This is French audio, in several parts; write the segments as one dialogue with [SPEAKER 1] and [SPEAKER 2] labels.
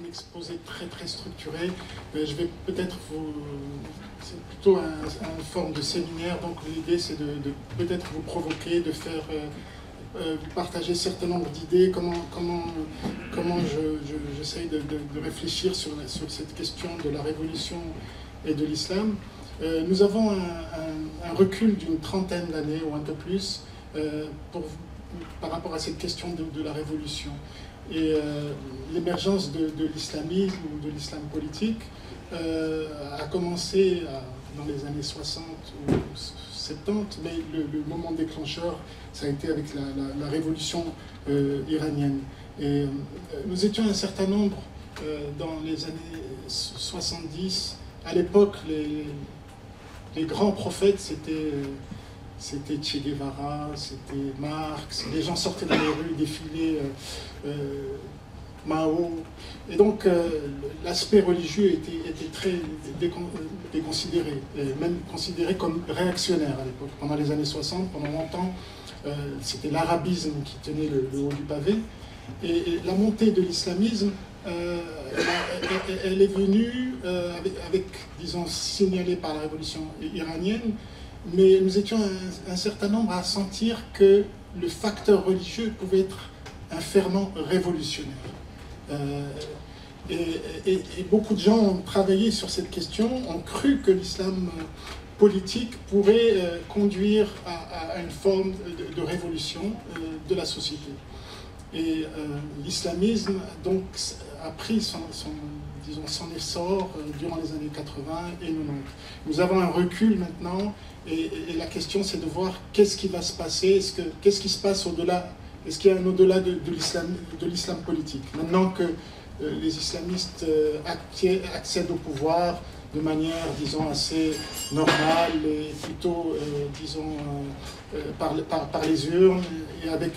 [SPEAKER 1] exposé très structuré. Je vais peut-être vous... C'est plutôt une forme de séminaire, donc l'idée c'est de peut-être vous provoquer, de faire... partager un certain nombre d'idées, comment j'essaye de réfléchir sur cette question de la révolution et de l'islam. Nous avons un recul d'une trentaine d'années ou un peu plus par rapport à cette question de la révolution. Et l'émergence de l'islamisme ou de l'islam politique a commencé dans les années 60 ou 70, mais le moment déclencheur, ça a été avec la révolution iranienne. Et nous étions un certain nombre dans les années 70. À l'époque, les grands prophètes, c'était Che Guevara, c'était Marx, les gens sortaient dans les rues, défilaient Mao. Et donc, l'aspect religieux était très déconsidéré, même considéré comme réactionnaire à l'époque. Pendant les années 60, pendant longtemps, c'était l'arabisme qui tenait le haut du pavé. Et la montée de l'islamisme, elle est venue disons, signalée par la révolution iranienne, mais nous étions un certain nombre à sentir que le facteur religieux pouvait être un ferment révolutionnaire. Et beaucoup de gens ont travaillé sur cette question, ont cru que l'islam politique pourrait conduire à une forme de révolution de la société. Et l'islamisme donc a pris son essor durant les années 80 et 90. Nous avons un recul maintenant et la question c'est de voir qu'est-ce qui va se passer, qu'est-ce qui se passe au-delà, est-ce qu'il y a un au-delà de l'islam politique. Maintenant que les islamistes accèdent au pouvoir de manière, disons, assez normale et plutôt, disons, par les urnes et avec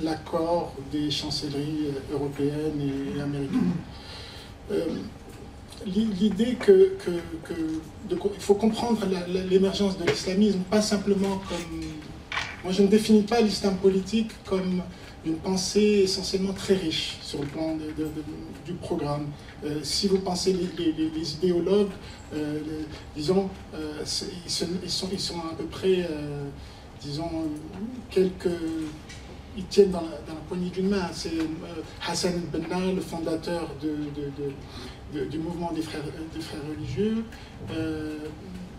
[SPEAKER 1] l'accord des chancelleries européennes et américaines. L'idée il faut comprendre l'émergence de l'islamisme, pas simplement comme... Moi, je ne définis pas l'islam politique comme une pensée essentiellement très riche sur le plan du programme. Si vous pensez les idéologues, disons, ils sont à peu près, disons, ils tiennent dans la poignée d'une main. C'est Hassan al-Banna, le fondateur du mouvement des frères religieux,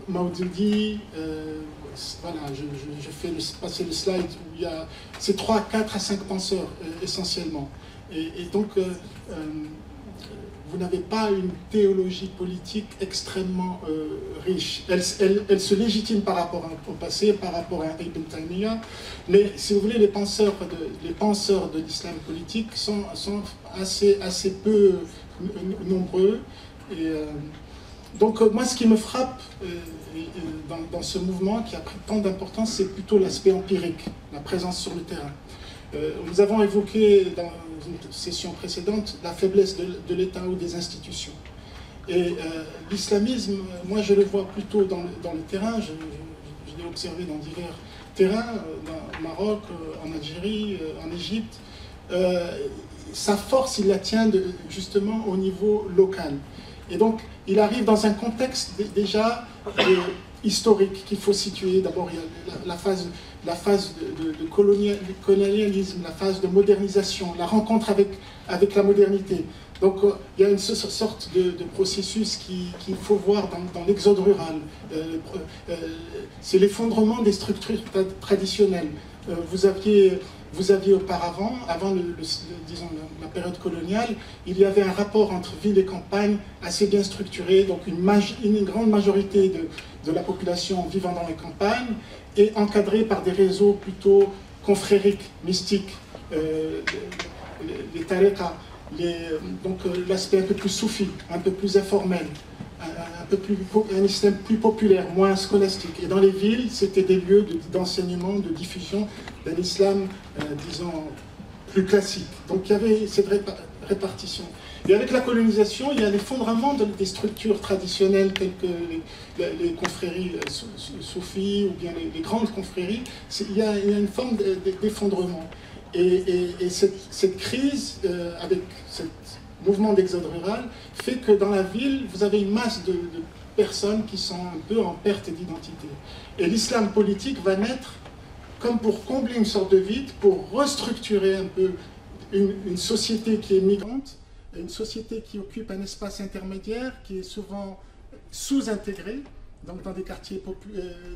[SPEAKER 1] Maududi, voilà, je fais passer le slide où il y a ces 3, 4 à 5 penseurs essentiellement. Et donc, vous n'avez pas une théologie politique extrêmement riche. Elle se légitime par rapport au passé, par rapport à Ibn Taymiyyah, mais si vous voulez, les penseurs de l'islam politique sont assez peu nombreux. Et, donc moi, ce qui me frappe dans ce mouvement qui a pris tant d'importance, c'est plutôt l'aspect empirique, la présence sur le terrain. Nous avons évoqué dans une session précédente la faiblesse de l'État ou des institutions. Et l'islamisme, moi je le vois plutôt dans le terrain, je l'ai observé dans divers terrains, au Maroc, en Algérie, en Égypte. Sa force, il la tient justement au niveau local. Et donc, il arrive dans un contexte déjà historique qu'il faut situer. D'abord, il y a la phase de colonialisme, la phase de modernisation, la rencontre avec la modernité. Donc, il y a une sorte de processus qu'il faut voir dans l'exode rural. C'est l'effondrement des structures traditionnelles. Vous aviez auparavant, avant disons, la période coloniale, il y avait un rapport entre ville et campagne assez bien structuré, donc une grande majorité de la population vivant dans les campagnes et encadrée par des réseaux plutôt confrériques, mystiques, les tariqas, donc l'aspect un peu plus soufi, un peu plus informel, un système plus populaire, moins scolastique. Et dans les villes, c'était des lieux d'enseignement, de diffusion d'un islam, disons, plus classique. Donc il y avait cette répartition. Et avec la colonisation, il y a l'effondrement des structures traditionnelles telles que les confréries soufis ou bien les grandes confréries. Il y a une forme d'effondrement. Et cette crise, avec cette mouvement d'exode rural fait que dans la ville, vous avez une masse de personnes qui sont un peu en perte d'identité. Et l'islam politique va naître comme pour combler une sorte de vide, pour restructurer un peu une société qui est migrante, une société qui occupe un espace intermédiaire, qui est souvent sous-intégré, donc dans des quartiers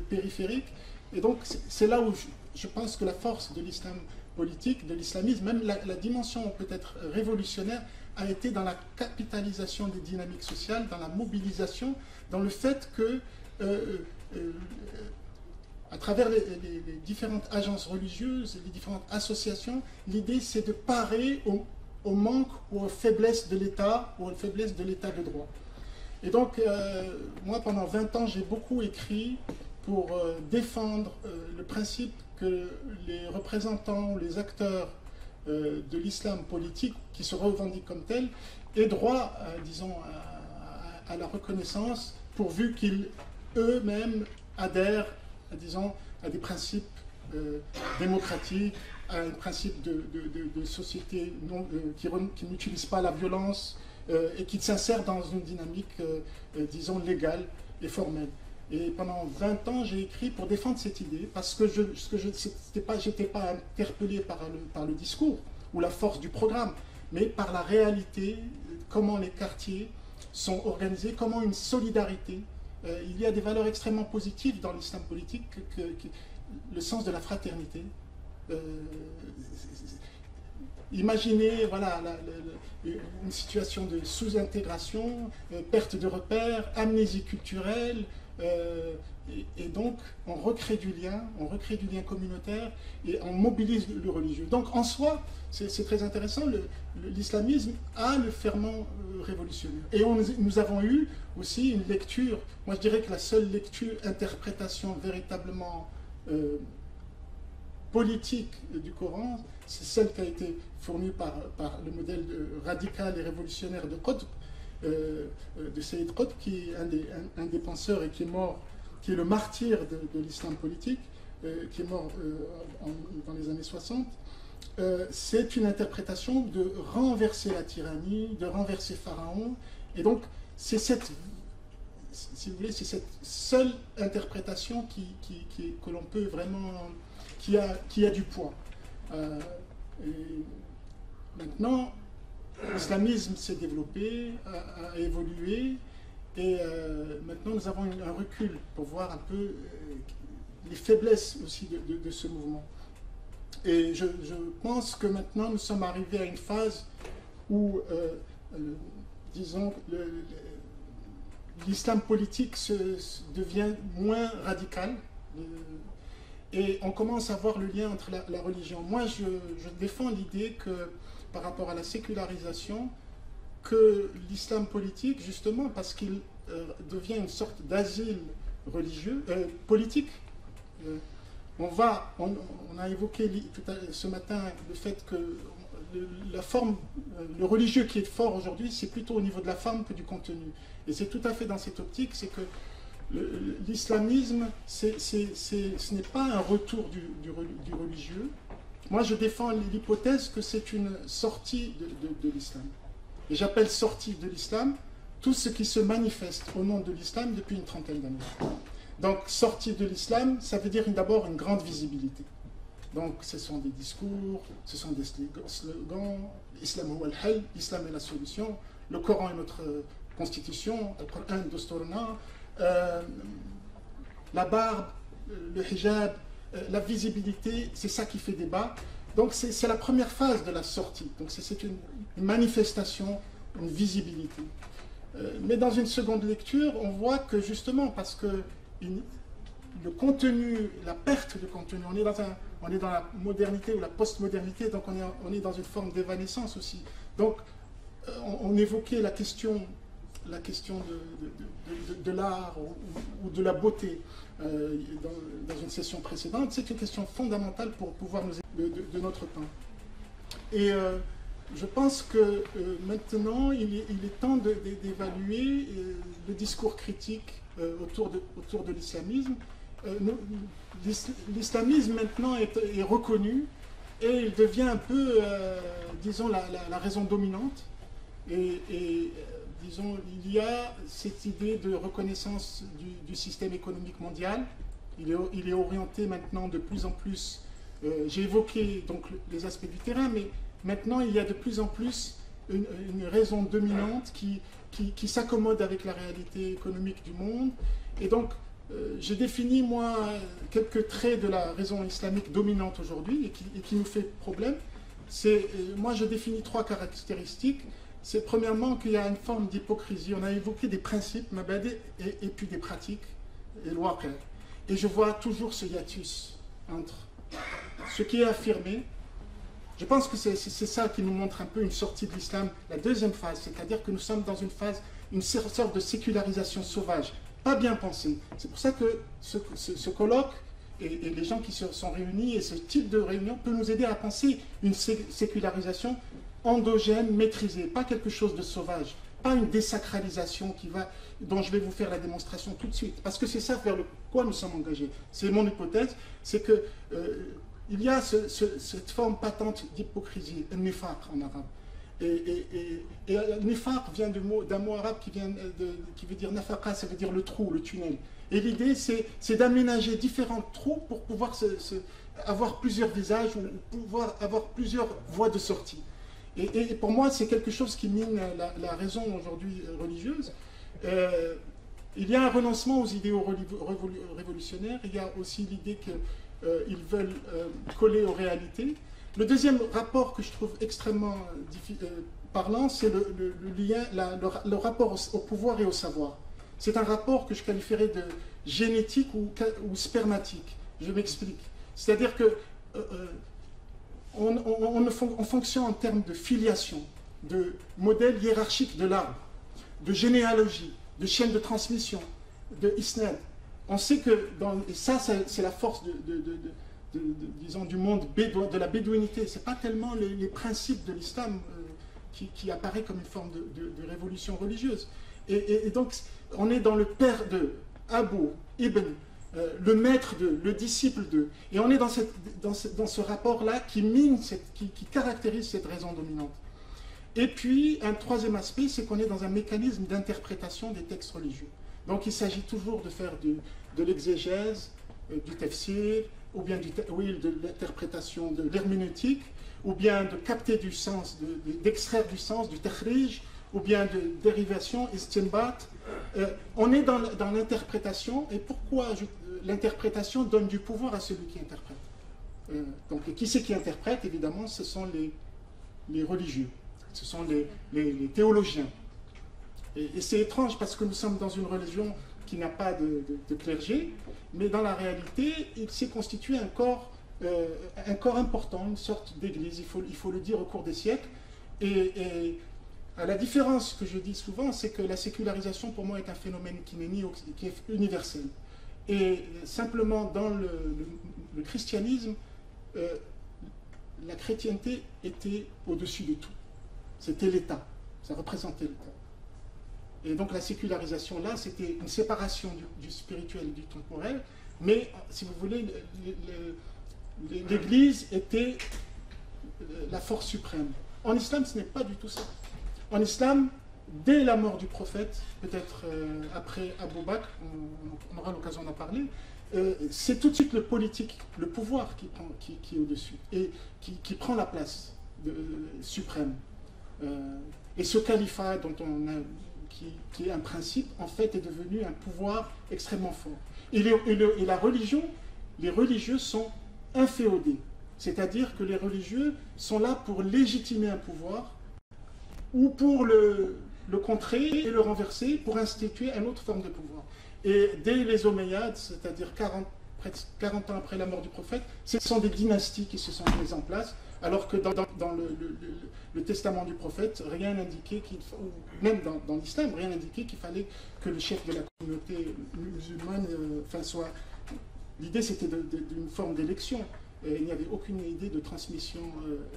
[SPEAKER 1] périphériques. Et donc c'est là où je pense que la force de l'islam politique, de l'islamisme, même la dimension peut-être révolutionnaire, a été dans la capitalisation des dynamiques sociales, dans la mobilisation, dans le fait que, à travers les différentes agences religieuses, les différentes associations, l'idée c'est de parer au manque ou aux faiblesses de l'État, ou aux faiblesses de l'État de droit. Et donc, moi, pendant 20 ans, j'ai beaucoup écrit pour défendre le principe que les représentants, les acteurs de l'islam politique, qui se revendiquent comme tels, aient droit, disons, à la reconnaissance, pourvu qu'ils eux-mêmes adhèrent, disons, à des principes démocratiques, à un principe de société qui n'utilise pas la violence et qui s'insère dans une dynamique, disons, légale et formelle. Et pendant 20 ans, j'ai écrit pour défendre cette idée, parce que je n'étais pas interpellé par le discours ou la force du programme, mais par la réalité, comment les quartiers sont organisés, comment une solidarité. Il y a des valeurs extrêmement positives dans l'islam politique, le sens de la fraternité. Imaginez voilà, une situation de sous-intégration, perte de repères, amnésie culturelle, et donc on recrée du lien communautaire et on mobilise le religieux. Donc en soi, c'est très intéressant, l'islamisme a le ferment révolutionnaire. Et nous avons eu aussi une lecture, moi je dirais que la seule interprétation véritablement politique du Coran, c'est celle qui a été fournie par le modèle radical et révolutionnaire de Qutb, de Sayyid Qutb, qui est un des penseurs et qui est mort, qui est le martyr de l'islam politique, qui est mort dans les années 60. C'est une interprétation de renverser la tyrannie, de renverser Pharaon, et donc c'est cette, si vous voulez, c'est cette seule interprétation que l'on peut vraiment, qui a du poids. Et maintenant, l'islamisme s'est développé, a évolué, et maintenant nous avons un recul pour voir un peu les faiblesses aussi de ce mouvement. Et je pense que maintenant nous sommes arrivés à une phase où, disons, l'islam politique devient moins radical, et on commence à voir le lien entre la religion. Moi, je défends l'idée que, par rapport à la sécularisation, que l'islam politique, justement, parce qu'il devient une sorte d'asile religieux, politique, on a évoqué ce matin le fait que le religieux qui est fort aujourd'hui, c'est plutôt au niveau de la forme que du contenu. Et c'est tout à fait dans cette optique, c'est que l'islamisme, ce n'est pas un retour du religieux. Moi, je défends l'hypothèse que c'est une sortie de l'islam. Et j'appelle sortie de l'islam tout ce qui se manifeste au nom de l'islam depuis une trentaine d'années. Donc, sortie de l'islam, ça veut dire d'abord une grande visibilité. Donc, ce sont des discours, ce sont des slogans, l'islam huwa al-hal, l'islam est la solution, le Coran est notre constitution, le Coran Dasturna, la barbe, le hijab, la visibilité, c'est ça qui fait débat. Donc c'est la première phase de la sortie. Donc c'est une manifestation, une visibilité. Mais dans une seconde lecture, on voit que justement, parce que le contenu, la perte de contenu, on est dans la modernité ou la post-modernité, donc on est dans une forme d'évanescence aussi. Donc on évoquait la question de l'art ou de la beauté dans une session précédente. C'est une question fondamentale pour pouvoir nous aider de notre temps. Et je pense que maintenant, il est temps d'évaluer le discours critique autour de l'islamisme. L'islamisme maintenant est reconnu et il devient un peu, disons, la raison dominante. Disons, il y a cette idée de reconnaissance du système économique mondial. Il est orienté maintenant de plus en plus, j'ai évoqué donc les aspects du terrain, mais maintenant il y a de plus en plus une raison dominante qui s'accommode avec la réalité économique du monde. Et donc, j'ai défini, moi, quelques traits de la raison islamique dominante aujourd'hui et qui nous fait problème. Moi, je définis 3 caractéristiques. C'est premièrement qu'il y a une forme d'hypocrisie. On a évoqué des principes, mabadi, et puis des pratiques, et l'waqi'. Et je vois toujours ce hiatus entre ce qui est affirmé. Je pense que c'est ça qui nous montre un peu une sortie de l'islam, la deuxième phase, c'est-à-dire que nous sommes dans une phase, une sorte de sécularisation sauvage, pas bien pensée. C'est pour ça que ce colloque et les gens qui se sont réunis et ce type de réunion peut nous aider à penser une sécularisation endogène, maîtrisée, pas quelque chose de sauvage, pas une désacralisation dont je vais vous faire la démonstration tout de suite, parce que c'est ça vers quoi nous sommes engagés. C'est mon hypothèse, c'est que il y a cette forme patente d'hypocrisie, nifaq en arabe. Et nifaq vient d'un mot arabe qui veut dire nafaqa, ça veut dire le trou, le tunnel. Et l'idée, c'est d'aménager différents trous pour pouvoir avoir plusieurs visages ou pouvoir avoir plusieurs voies de sortie. Et pour moi, c'est quelque chose qui mine la raison aujourd'hui religieuse. Il y a un renoncement aux idéaux révolutionnaires. Il y a aussi l'idée qu'ils veulent coller aux réalités. Le deuxième rapport que je trouve extrêmement parlant, c'est le rapport au pouvoir et au savoir. C'est un rapport que je qualifierais de génétique ou spermatique. Je m'explique. C'est-à-dire que on fonctionne en termes de filiation, de modèle hiérarchique de l'arbre, de généalogie, de chaîne de transmission, de isnad. On sait que, et ça c'est la force disons, du monde de la bédouinité. Ce n'est pas tellement les principes de l'islam qui apparaît comme une forme de révolution religieuse. Et donc, on est dans le père de Abu, Ibn, le maître de, le disciple de. Et on est dans ce rapport-là qui mine, qui caractérise cette raison dominante. Et puis, un troisième aspect, c'est qu'on est dans un mécanisme d'interprétation des textes religieux. Donc, il s'agit toujours de faire de l'exégèse, du tafsir, ou bien de l'interprétation de l'herméneutique, ou bien de capter du sens, d'extraire du sens, du takhrij, ou bien de dérivation, istinbat. On est dans l'interprétation, et pourquoi l'interprétation donne du pouvoir à celui qui interprète. Donc, qui c'est qui interprète? Évidemment, ce sont les religieux, ce sont les théologiens. Et c'est étrange parce que nous sommes dans une religion qui n'a pas de clergé, mais dans la réalité, il s'est constitué un corps important, une sorte d'église, il faut le dire, au cours des siècles. Et à la différence que je dis souvent, c'est que la sécularisation, pour moi, est un phénomène qui est universel. Et simplement, dans le christianisme, la chrétienté était au-dessus de tout. C'était l'État, ça représentait l'État. Et donc la sécularisation, là, c'était une séparation du spirituel et du temporel, mais, si vous voulez, l'Église était la force suprême. En islam, ce n'est pas du tout ça. En islam, dès la mort du prophète, peut-être après Abou Bakr, on aura l'occasion d'en parler, c'est tout de suite le politique, le pouvoir qui est au-dessus, et qui prend la place suprême. Et ce califat dont qui est un principe, en fait, est devenu un pouvoir extrêmement fort. Et la religion, les religieux sont inféodés. C'est-à-dire que les religieux sont là pour légitimer un pouvoir ou pour le contrer et le renverser pour instituer une autre forme de pouvoir. Et dès les Omeyyades, c'est-à-dire 40 ans après la mort du prophète, ce sont des dynasties qui se sont mises en place, alors que dans le testament du prophète, rien n'indiquait même dans l'islam, rien n'indiquait qu'il fallait que le chef de la communauté musulmane soit... L'idée, c'était d'une forme d'élection. Et il n'y avait aucune idée de transmission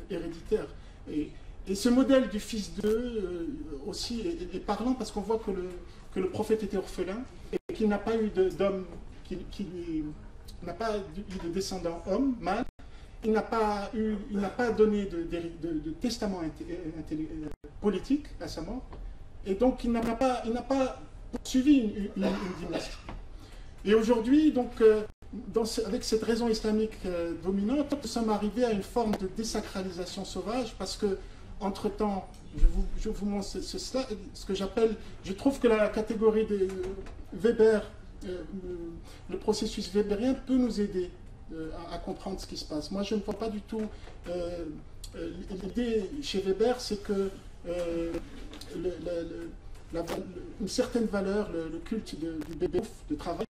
[SPEAKER 1] héréditaire. Et ce modèle du fils d'eux aussi est parlant parce qu'on voit que le prophète était orphelin et qu'il n'a pas eu d'homme, qu'il n'a pas eu de descendant homme, mâle, il n'a pas donné de testament politique à sa mort, et donc il n'a pas poursuivi une dynastie. Et aujourd'hui, donc, avec cette raison islamique dominante, nous sommes arrivés à une forme de désacralisation sauvage, parce que, entre-temps, je vous montre ce que j'appelle, je trouve que la catégorie de Weber, le processus weberien peut nous aider à comprendre ce qui se passe. Moi, je ne vois pas du tout... l'idée chez Weber, c'est que une certaine valeur, le culte du bébé de travail,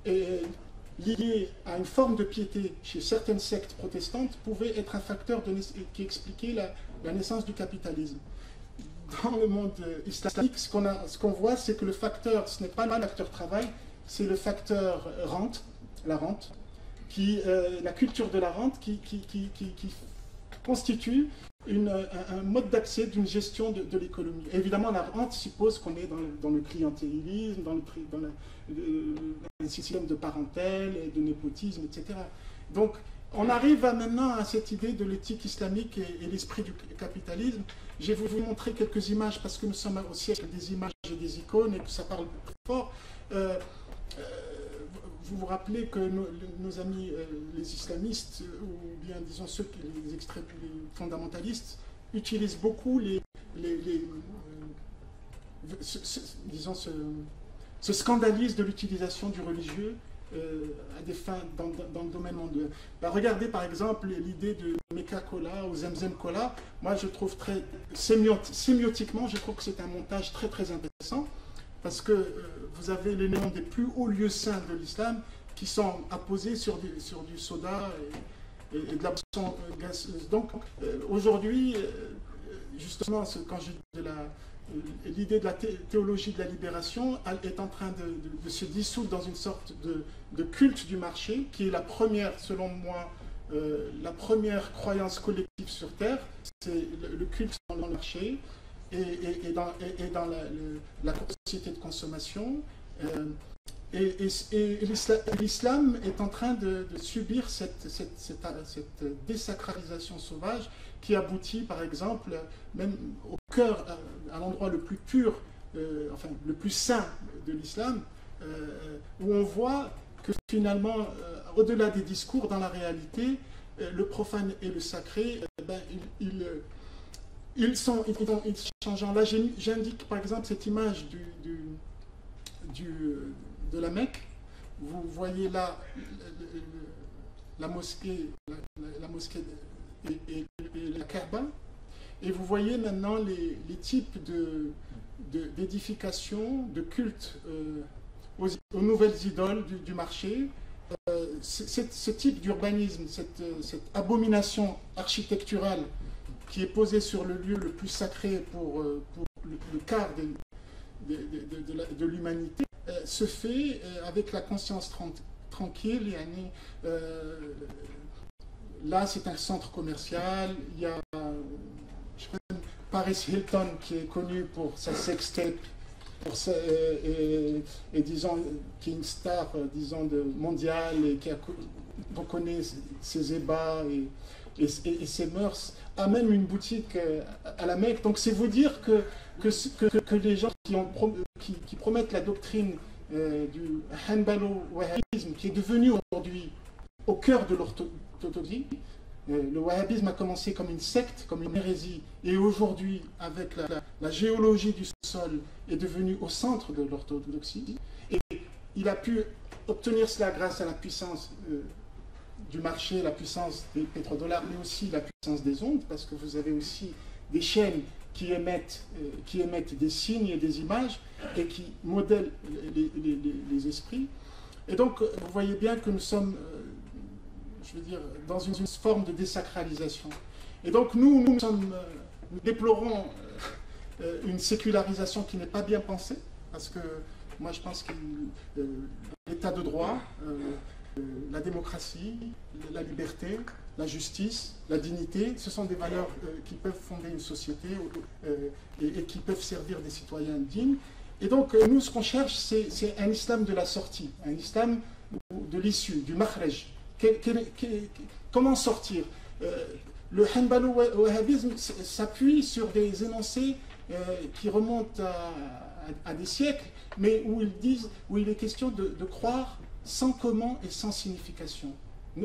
[SPEAKER 1] est lié à une forme de piété chez certaines sectes protestantes, pouvait être un facteur qui expliquait la naissance du capitalisme. Dans le monde islamique, ce qu'on voit, c'est que le facteur, ce n'est pas le facteur travail, c'est le facteur rente, la rente, la culture de la rente qui constitue un mode d'accès d'une gestion de l'économie. Évidemment, la rente suppose qu'on est dans le clientélisme, dans le système de parentèle, de népotisme, etc. Donc, on arrive maintenant à cette idée de l'éthique islamique et l'esprit du capitalisme. Je vais vous montrer quelques images parce que nous sommes au siècle des images et des icônes et que ça parle très fort. Vous vous rappelez que nos amis les islamistes, ou bien disons les fondamentalistes, utilisent beaucoup disons se scandalisent de l'utilisation du religieux à des fins dans le domaine mondial. Regardez par exemple l'idée de Mecca Cola ou Zemzem Cola. Moi je trouve très sémiotiquement, je trouve que c'est un montage très très intéressant. Parce que vous avez les noms des plus hauts lieux saints de l'islam qui sont apposés sur du soda et de la boisson gazeuse. Donc aujourd'hui, justement, quand je dis l'idée de la théologie de la libération, elle est en train de se dissoudre dans une sorte de culte du marché, qui est la première, selon moi, la première croyance collective sur Terre, c'est le culte dans le marché. Et dans la société de consommation. Et l'islam est en train de subir cette désacralisation sauvage qui aboutit, par exemple, même au cœur, à l'endroit le plus pur, enfin le plus saint de l'islam, où on voit que finalement, au-delà des discours, dans la réalité, le profane et le sacré, ils changeant. Là, j'indique par exemple cette image de la Mecque. Vous voyez là la mosquée, la mosquée et la Kaaba. Et vous voyez maintenant les types d'édifications, de culte aux nouvelles idoles du marché. Ce type d'urbanisme, cette abomination architecturale qui est posé sur le lieu le plus sacré pour le quart de l'humanité, se fait avec la conscience tranquille. Là, c'est un centre commercial. Il y a Paris Hilton qui est connu pour sa sextape, et disons, qui est une star disons, mondiale et qui reconnaît ses ébats et ses mœurs, a même une boutique à la Mecque. Donc c'est vous dire que les gens qui promettent la doctrine du Hanbalo-wahhabisme, qui est devenu aujourd'hui au cœur de l'orthodoxie, le wahhabisme a commencé comme une secte, comme une hérésie, et aujourd'hui, avec la géologie du sol, est devenu au centre de l'orthodoxie. Et il a pu obtenir cela grâce à la puissance du marché, la puissance des pétrodollars, mais aussi la puissance des ondes, parce que vous avez aussi des chaînes qui émettent des signes et des images et qui modèlent les esprits. Et donc, vous voyez bien que nous sommes, je veux dire, dans une forme de désacralisation. Et donc, nous déplorons une sécularisation qui n'est pas bien pensée, parce que moi, je pense que l'état de droit, la démocratie, la liberté, la justice, la dignité, ce sont des valeurs qui peuvent fonder une société et qui peuvent servir des citoyens dignes. Et donc, nous, ce qu'on cherche, c'est un islam de la sortie, un islam de l'issue, du makhraj. comment sortir? Le Hanbalo-wahhabisme s'appuie sur des énoncés qui remontent à des siècles, mais où il est question de croire sans comment et sans signification. Et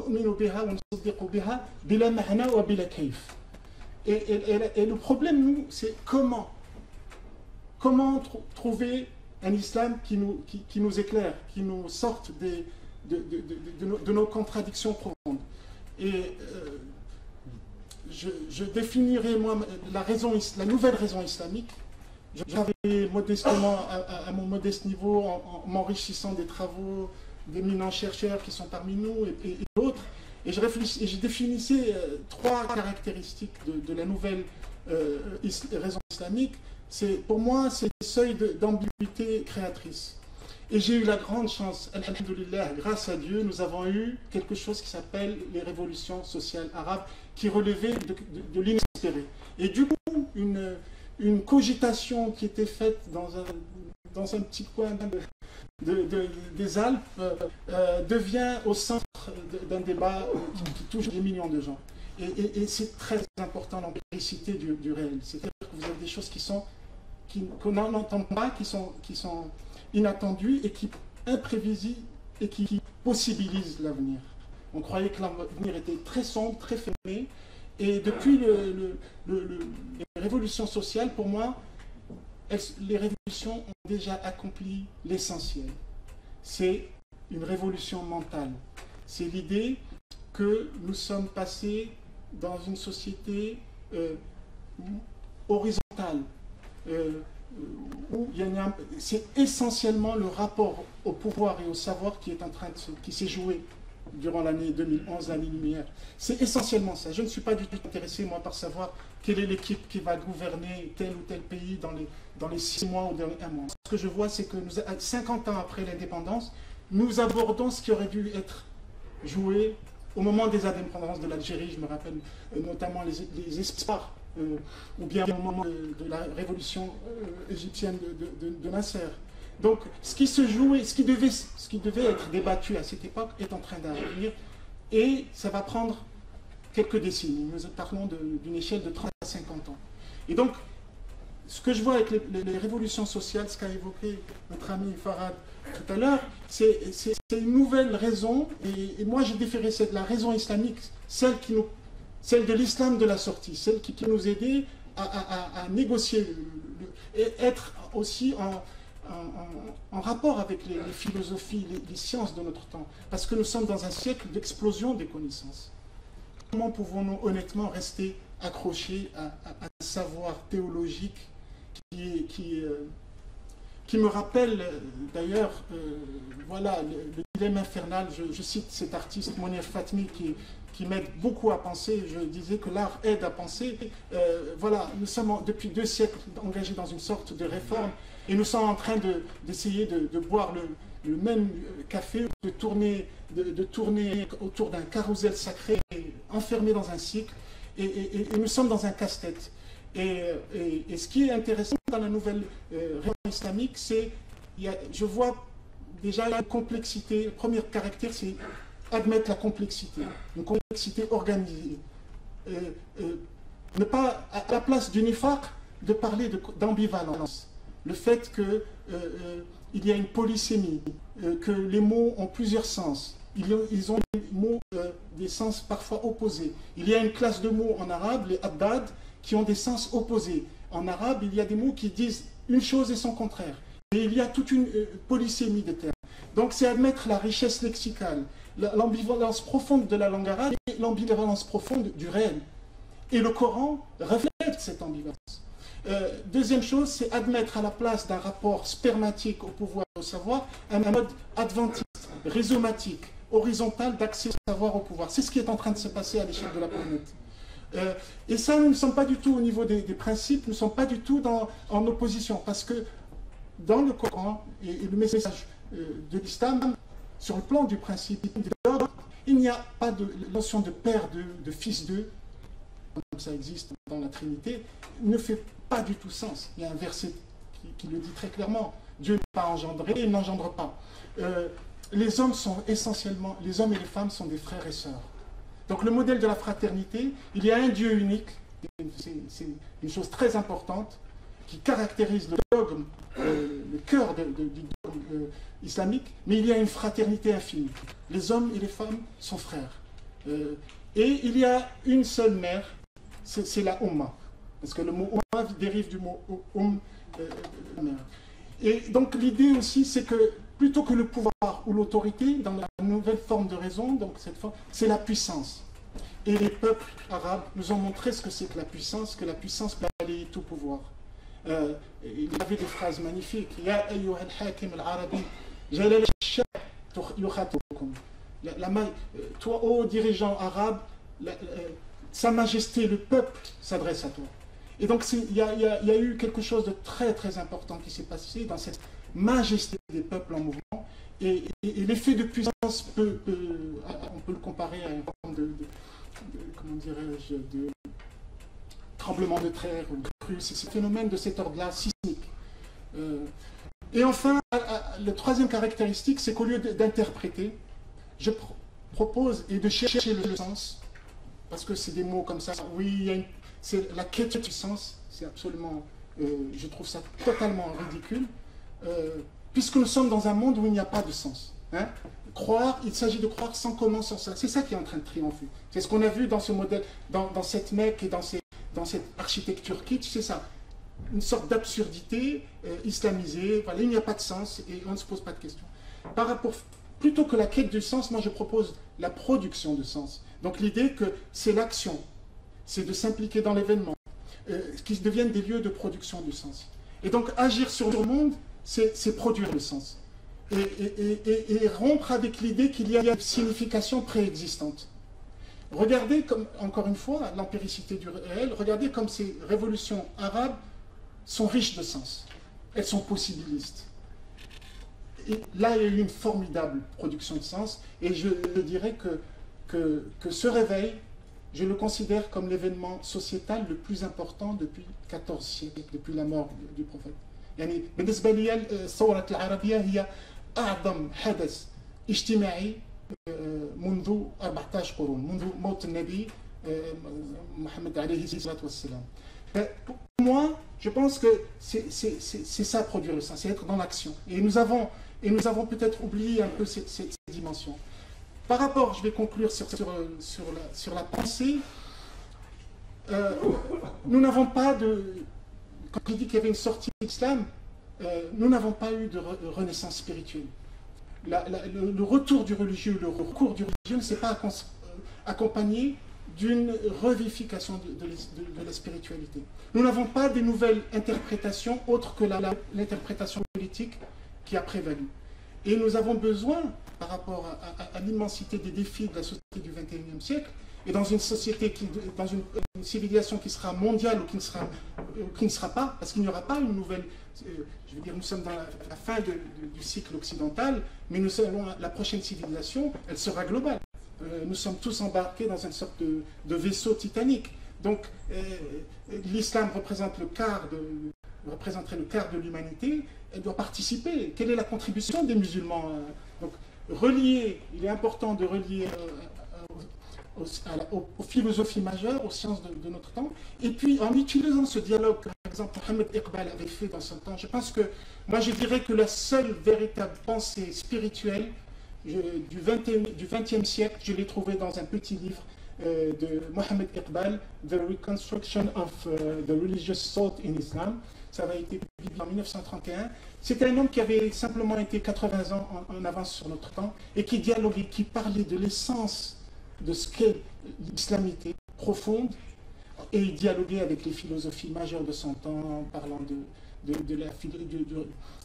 [SPEAKER 1] le problème, nous, c'est comment. Comment trouver un islam qui nous éclaire, qui nous sorte de nos contradictions profondes. Et je définirai, moi, la nouvelle raison islamique. Je travaille modestement, à mon modeste niveau, en m'enrichissant des travaux d'éminents chercheurs qui sont parmi nous et d'autres. Et je définissais trois caractéristiques de la nouvelle raison islamique. Pour moi, c'est le seuil d'ambiguïté créatrice. Et j'ai eu la grande chance, alhamdoulilah, grâce à Dieu, nous avons eu quelque chose qui s'appelle les révolutions sociales arabes, qui relevaient de l'inespéré. Et du coup, une cogitation qui était faite dans un petit coin des Alpes devient au centre d'un débat qui touche des millions de gens. Et c'est très important l'empiricité du réel. C'est-à-dire que vous avez des choses qu'on n'entend pas, qui sont inattendues et qui imprévisibles et qui possibilisent l'avenir. On croyait que l'avenir était très sombre, très fermé. Et depuis les révolutions sociales, pour moi, les révolutions ont déjà accompli l'essentiel. C'est une révolution mentale. C'est l'idée que nous sommes passés dans une société horizontale, où c'est essentiellement le rapport au pouvoir et au savoir qui s'est joué durant l'année 2011, l'année lumière. C'est essentiellement ça. Je ne suis pas du tout intéressé, moi, par savoir quelle est l'équipe qui va gouverner tel ou tel pays dans les 6 mois ou dans les 1 mois. Ce que je vois, c'est que 50 ans après l'indépendance, nous abordons ce qui aurait dû être joué au moment des indépendances de l'Algérie. Je me rappelle notamment les espoirs, ou bien au moment de la révolution égyptienne de Nasser. Donc, ce qui se jouait, ce qui devait être débattu à cette époque est en train d'arriver, et ça va prendre quelques décennies. Nous parlons d'une échelle de 30 à 50 ans. Et donc, ce que je vois avec les révolutions sociales, ce qu'a évoqué notre ami Farhad tout à l'heure, c'est une nouvelle raison, et moi j'ai différé la raison islamique, celle de l'islam de la sortie, celle qui nous aidait à négocier, et être aussi en rapport avec les philosophies, les sciences de notre temps, parce que nous sommes dans un siècle d'explosion des connaissances. Comment pouvons-nous honnêtement rester accrochés à un savoir théologique qui me rappelle d'ailleurs, voilà, le dilemme infernal. Je cite cet artiste Monir Fatmi qui m'aide beaucoup à penser. Je disais que l'art aide à penser. Voilà, nous sommes depuis 2 siècles engagés dans une sorte de réforme, et nous sommes en train d'essayer de boire le même café, de tourner autour d'un carrousel sacré, enfermé dans un cycle, et nous sommes dans un casse-tête. Et ce qui est intéressant dans la nouvelle réforme islamique, c'est je vois déjà la complexité. Le premier caractère, c'est admettre la complexité, une complexité organisée. Ne pas, à la place du nifaq, de parler d'ambivalence. Le fait qu'il y a une polysémie, que les mots ont plusieurs sens. Ils ont des mots, des sens parfois opposés. Il y a une classe de mots en arabe, les abdad, qui ont des sens opposés. En arabe, il y a des mots qui disent une chose et son contraire. Et il y a toute une polysémie de termes. Donc c'est admettre la richesse lexicale, l'ambivalence profonde de la langue arabe et l'ambivalence profonde du réel. Et le Coran reflète cette ambivalence. Deuxième chose, c'est admettre à la place d'un rapport spermatique au pouvoir et au savoir, un mode adventiste, rhizomatique, horizontal d'accès au savoir au pouvoir. C'est ce qui est en train de se passer à l'échelle de la planète. Et ça, nous ne sommes pas du tout au niveau des principes, nous ne sommes pas du tout en opposition, parce que dans le Coran et le message de l'islam, sur le plan du principe de l'ordre, il n'y a pas de notion de père de fils d'eux, comme ça existe dans la Trinité, ne fait pas du tout sens. Il y a un verset qui le dit très clairement. Dieu n'est pas engendré, il n'engendre pas. Les hommes sont essentiellement, les hommes et les femmes sont des frères et sœurs. Donc le modèle de la fraternité, il y a un Dieu unique, c'est une chose très importante, qui caractérise le dogme, le cœur du dogme islamique, mais il y a une fraternité infinie. Les hommes et les femmes sont frères. Et il y a une seule mère, c'est la Ummah. Parce que le mot Ummah dérive du mot mère. Et donc l'idée aussi, c'est que plutôt que le pouvoir ou l'autorité, dans la nouvelle forme de raison, donc cette forme, c'est la puissance. Et les peuples arabes nous ont montré ce que c'est que la puissance peut aller tout pouvoir. Il y avait des phrases magnifiques. Ya ayyuha al-hakim al-arabi, jalal al-shah yukhatibukum. Toi, ô dirigeant arabe, Sa Majesté, le peuple, s'adresse à toi. Et donc il y a eu quelque chose de très très important qui s'est passé dans cette majesté des peuples en mouvement. Et l'effet de puissance, on peut le comparer à une forme comment dirais-je, de tremblement de terre ou de crue. C'est ce phénomène de cet ordre-là, sismique. Et enfin, la troisième caractéristique, c'est qu'au lieu d'interpréter, je propose et de chercher le sens, parce que c'est des mots comme ça, oui, c'est la quête du sens, c'est absolument, je trouve ça totalement ridicule, puisque nous sommes dans un monde où il n'y a pas de sens. Hein? Croire, il s'agit de croire sans comment, sans ça. C'est ça qui est en train de triompher. C'est ce qu'on a vu dans ce modèle, dans cette Mecque et dans cette architecture kitsch, c'est ça. Une sorte d'absurdité islamisée, voilà, il n'y a pas de sens et on ne se pose pas de questions. Plutôt que la quête du sens, moi je propose la production de sens. Donc l'idée que c'est l'action, c'est de s'impliquer dans l'événement, qui deviennent des lieux de production du sens. Et donc agir sur le monde, c'est produire le sens. Et rompre avec l'idée qu'il y a une signification préexistante. Regardez comme, encore une fois, l'empiricité du réel, regardez comme ces révolutions arabes sont riches de sens. Elles sont possibilistes. Et là, il y a eu une formidable production de sens, et je dirais que ce réveil, je le considère comme l'événement sociétal le plus important depuis 14 siècles, depuis la mort du prophète. يعني بالنسبة لي الثورة العربية هي أعظم حدث اجتماعي منذ 14 قرون، منذ موت النبي محمد عليه الصلاة والسلام. Pour moi, je pense que c'est ça produire le sens, c'est être dans l'action. Et nous avons peut-être oublié un peu cette dimension. Par rapport, je vais conclure sur la pensée, nous n'avons pas de... Quand je dis qu'il y avait une sortie de l'islam, nous n'avons pas eu de renaissance spirituelle. Le retour du religieux, le recours du religieux ne s'est pas accompagné d'une revivification de la spiritualité. Nous n'avons pas des nouvelles interprétations autres que l'interprétation politique qui a prévalu. Et nous avons besoin, par rapport à l'immensité des défis de la société du XXIe siècle, et dans une société, dans une civilisation qui sera mondiale ou qui ne sera pas, parce qu'il n'y aura pas une nouvelle... je veux dire, nous sommes dans la fin du cycle occidental, mais la prochaine civilisation, elle sera globale. Nous sommes tous embarqués dans une sorte de vaisseau titanique. Donc, l'islam représenterait le quart de l'humanité, elle doit participer. Quelle est la contribution des musulmans? Donc, il est important de relier aux philosophies majeures, aux sciences de notre temps, et puis en utilisant ce dialogue que, par exemple, Mohamed Iqbal avait fait dans son temps, je pense que, moi je dirais que la seule véritable pensée spirituelle du XXe siècle, je l'ai trouvée dans un petit livre de Mohamed Iqbal, The Reconstruction of the Religious Thought in Islam. Ça avait été publié en 1931. C'était un homme qui avait simplement été 80 ans en avance sur notre temps et qui dialoguait, qui parlait de l'essence de ce qu'est l'islamité profonde, et il dialoguait avec les philosophies majeures de son temps, parlant de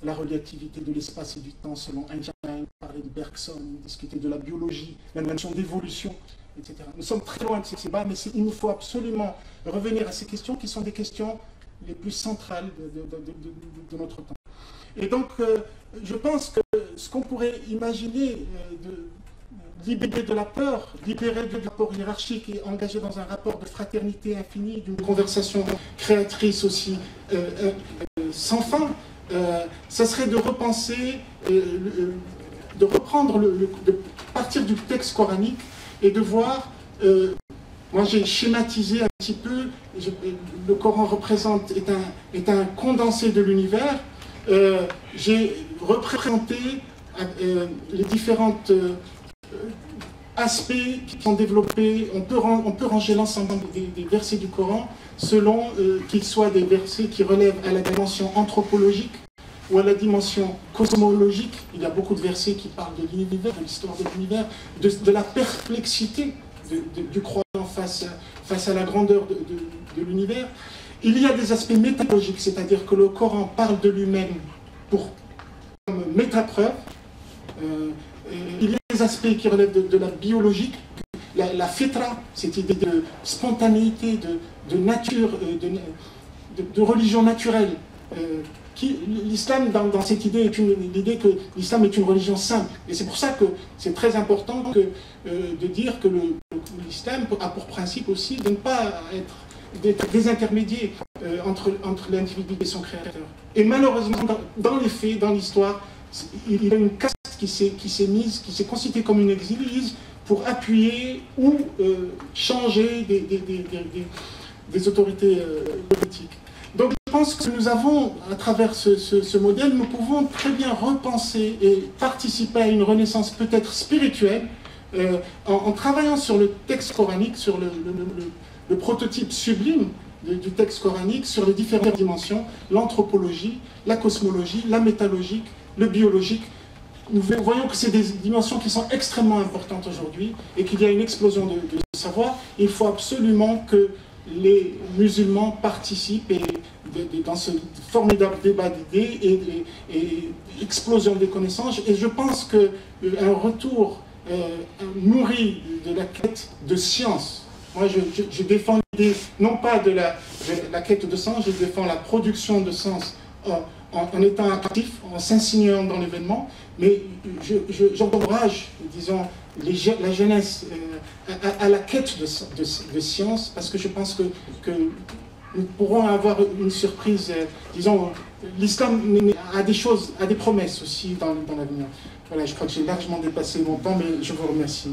[SPEAKER 1] la relativité de l'espace et du temps selon Einstein, parlait de Bergson, discutait de la biologie, la notion d'évolution, etc. Nous sommes très loin de ces débats, mais il nous faut absolument revenir à ces questions qui sont des questions les plus centrales de notre temps. Et donc, je pense que ce qu'on pourrait imaginer libéré de la peur, libéré du rapport hiérarchique et engagé dans un rapport de fraternité infinie, d'une conversation créatrice aussi sans fin, ça serait de repenser, de reprendre, de partir du texte coranique et de voir moi j'ai schématisé un petit peu, le Coran est un condensé de l'univers. J'ai représenté les différentes aspects qui sont développés. On peut ranger l'ensemble des versets du Coran selon qu'ils soient des versets qui relèvent à la dimension anthropologique ou à la dimension cosmologique. Il y a beaucoup de versets qui parlent de l'univers, de l'histoire de l'univers, de la perplexité du croyant face à la grandeur de l'univers. Il y a des aspects méthodologiques, c'est-à-dire que le Coran parle de lui-même comme métapreuve. Il y a des aspects qui relèvent de la biologique, la fitra, cette idée de spontanéité, de nature, de religion naturelle. L'islam, dans cette idée, est l'idée que l'islam est une religion simple. Et c'est pour ça que c'est très important de dire que l'islam a pour principe aussi de ne pas d'être des intermédiaires entre l'individu et son créateur. Et malheureusement, dans les faits, dans l'histoire, il y a une caste qui s'est constituée comme une église pour appuyer ou changer des autorités politiques. Donc je pense que nous avons, à travers ce modèle, nous pouvons très bien repenser et participer à une renaissance peut-être spirituelle en travaillant sur le texte coranique, sur le prototype sublime du texte coranique, sur les différentes dimensions, l'anthropologie, la cosmologie, la métallurgie, le biologique. Nous voyons que c'est des dimensions qui sont extrêmement importantes aujourd'hui et qu'il y a une explosion de savoir. Il faut absolument que les musulmans participent dans ce formidable débat d'idées et explosion des connaissances. Et je pense qu'un retour nourri de la quête de science, moi je défends l'idée non pas de la quête de sens, je défends la production de sens en étant actif, en s'insinuant dans l'événement, mais j'encourage, disons, la jeunesse à la quête de science, parce que je pense que nous pourrons avoir une surprise, disons, l'islam a des promesses aussi dans l'avenir. Voilà, je crois que j'ai largement dépassé mon temps, mais je vous remercie.